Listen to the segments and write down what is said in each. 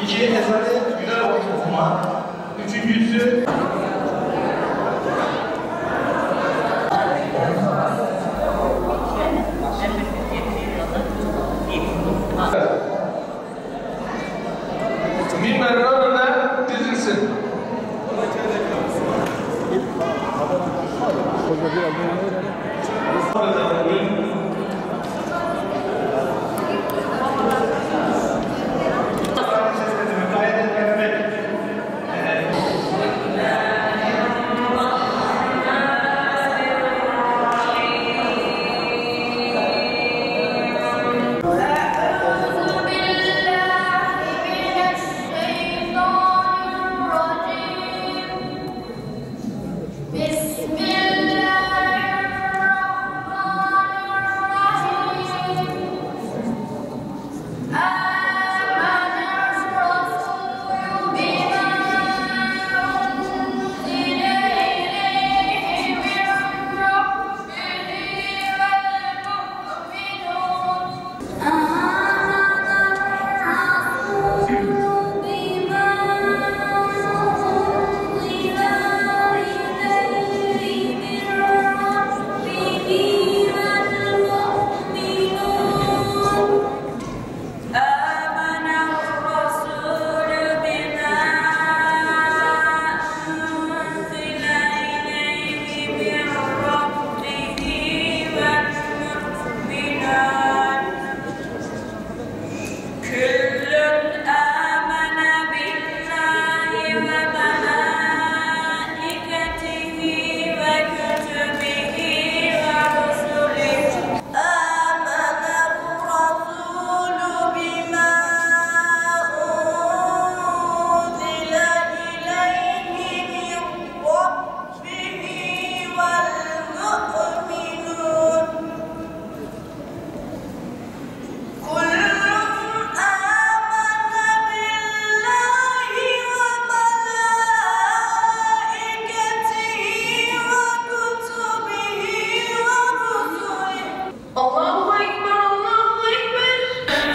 İki, ezanı güzel okuma. Üçüncüsü... Minberler önüne dizilsin.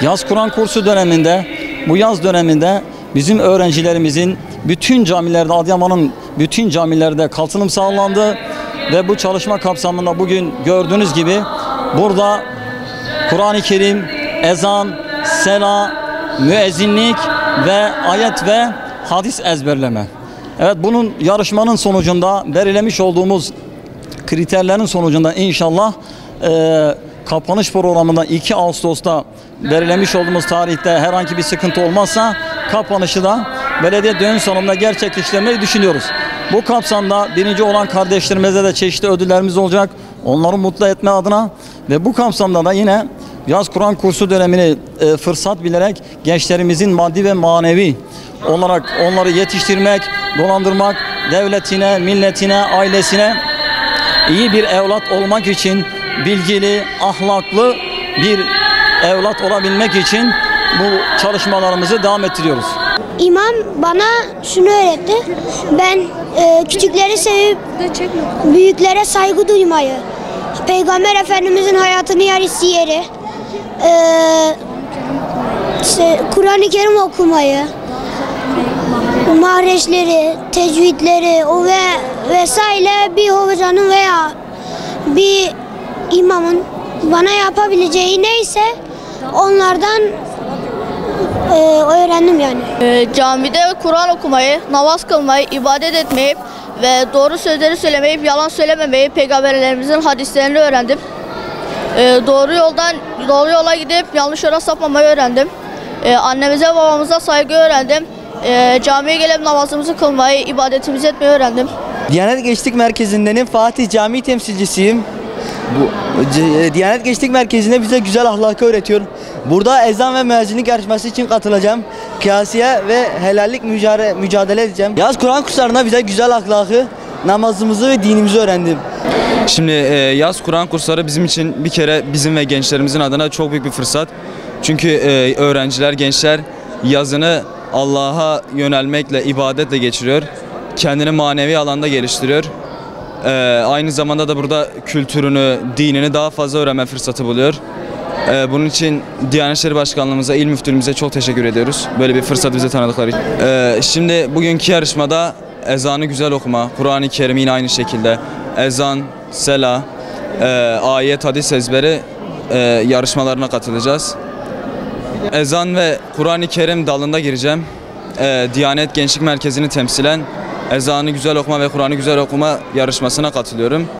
Yaz Kur'an kursu döneminde, bu yaz döneminde bizim öğrencilerimizin bütün camilerde, Adıyaman'ın bütün camilerde katılım sağlandı ve bu çalışma kapsamında bugün gördüğünüz gibi burada Kur'an-ı Kerim, ezan, sela, müezzinlik ve ayet ve hadis ezberleme. Evet, bunun yarışmanın sonucunda belirlemiş olduğumuz kriterlerin sonucunda inşallah kapanış programında 2 Ağustos'ta belirlemiş olduğumuz tarihte herhangi bir sıkıntı olmazsa kapanışı da belediye düğün salonunda gerçekleştirmeyi düşünüyoruz. Bu kapsamda birinci olan kardeşlerimize de çeşitli ödüllerimiz olacak. Onları mutlu etme adına ve bu kapsamda da yine yaz Kur'an kursu dönemini fırsat bilerek gençlerimizin maddi ve manevi olarak onları yetiştirmek, dolandırmak, devletine, milletine, ailesine iyi bir evlat olmak için, bilgili, ahlaklı bir evlat olabilmek için bu çalışmalarımızı devam ettiriyoruz. İmam bana şunu öğretti. Ben küçükleri sevip büyüklere saygı duymayı, Peygamber Efendimizin hayatını yarısı yeri, Kur'an-ı Kerim okumayı, mahreçleri, tecvidleri ve vesaire bir hocanın veya bir imamın bana yapabileceği neyse onlardan öğrendim yani. Camide Kur'an okumayı, namaz kılmayı, ibadet etmeyi ve doğru sözleri söylemeyi, yalan söylememeyi, peygamberlerimizin hadislerini öğrendim. Doğru yola gidip yanlış yola sapmamayı öğrendim. Annemize babamıza saygı öğrendim. Camiye gelip namazımızı kılmayı, ibadetimizi etmeyi öğrendim. Diyanet Gençlik Merkezi'ndenim, Fatih Camii temsilcisiyim. Diyanet Gençlik Merkezi'nde bize güzel ahlakı öğretiyor. Burada ezan ve müezzinlik yarışması için katılacağım. Kıyasiye ve helallik mücadele edeceğim. Yaz Kur'an kurslarında bize güzel ahlakı, namazımızı ve dinimizi öğrendim. Şimdi yaz Kur'an kursları bizim için bir kere bizim ve gençlerimizin adına çok büyük bir fırsat. Çünkü öğrenciler, gençler yazını Allah'a yönelmekle, ibadetle geçiriyor. Kendini manevi alanda geliştiriyor. Aynı zamanda da burada kültürünü, dinini daha fazla öğrenme fırsatı buluyor. Bunun için Diyanet İşleri Başkanlığımıza, İl Müftülüğümüze çok teşekkür ediyoruz. Böyle bir fırsat bize tanıdıkları için. Şimdi bugünkü yarışmada ezanı güzel okuma, Kur'an-ı Kerim yine aynı şekilde, ezan, sela, ayet, hadis ezberi yarışmalarına katılacağız. Ezan ve Kur'an-ı Kerim dalında gireceğim. Diyanet Gençlik Merkezi'ni temsilen ezanı güzel okuma ve Kur'an'ı güzel okuma yarışmasına katılıyorum.